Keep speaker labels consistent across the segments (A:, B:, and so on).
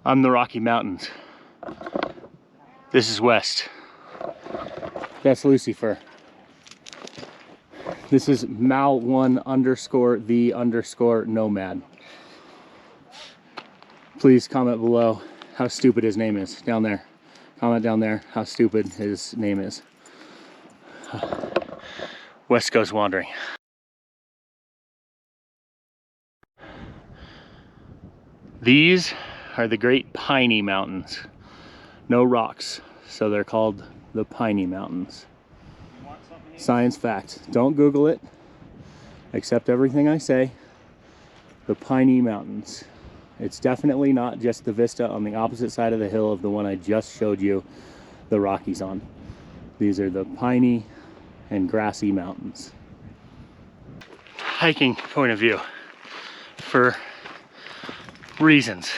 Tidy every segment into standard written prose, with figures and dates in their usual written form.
A: I'm the Rocky Mountains. This is West. That's Lucifer. This is Mal1_the_nomad. Please comment below how stupid his name is. Down there. Comment down there how stupid his name is. WestGoesWandering. These are the Great Piney Mountains. No rocks, so they're called the Piney Mountains. Science fact. Don't Google it. Accept everything I say. The Piney Mountains. It's definitely not just the vista on the opposite side of the hill of the one I just showed you the Rockies on. These are the piney and grassy mountains. Hiking point of view for reasons.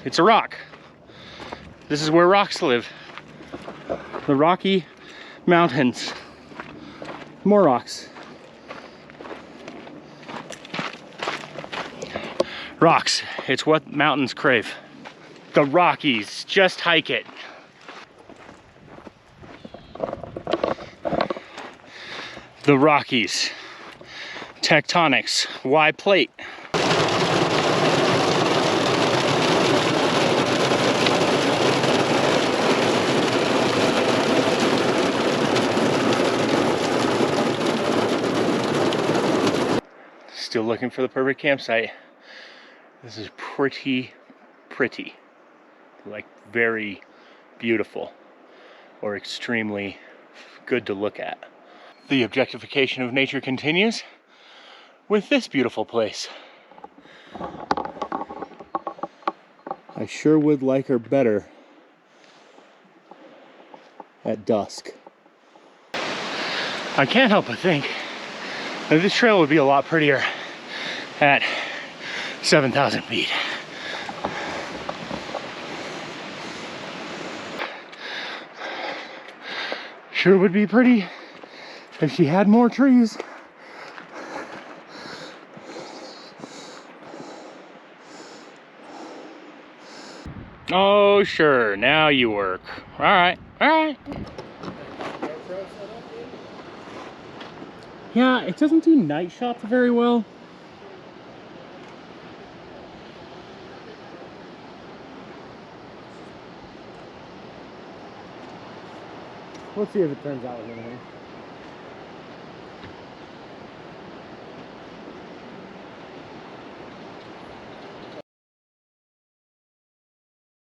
A: It's a rock. This is where rocks live. The Rocky Mountains. More rocks. Rocks. It's what mountains crave. The Rockies. Just hike it. The Rockies. Tectonics. Why plate? Still looking for the perfect campsite. This is pretty, like very beautiful or extremely good to look at. The objectification of nature continues with this beautiful place. I sure would like her better at dusk. I can't help but think that this trail would be a lot prettier at 7,000 feet. Sure would be pretty if she had more trees. Oh, sure, now you work. All right, all right. Yeah, it doesn't do night shots very well. Let's see if it turns out with anything.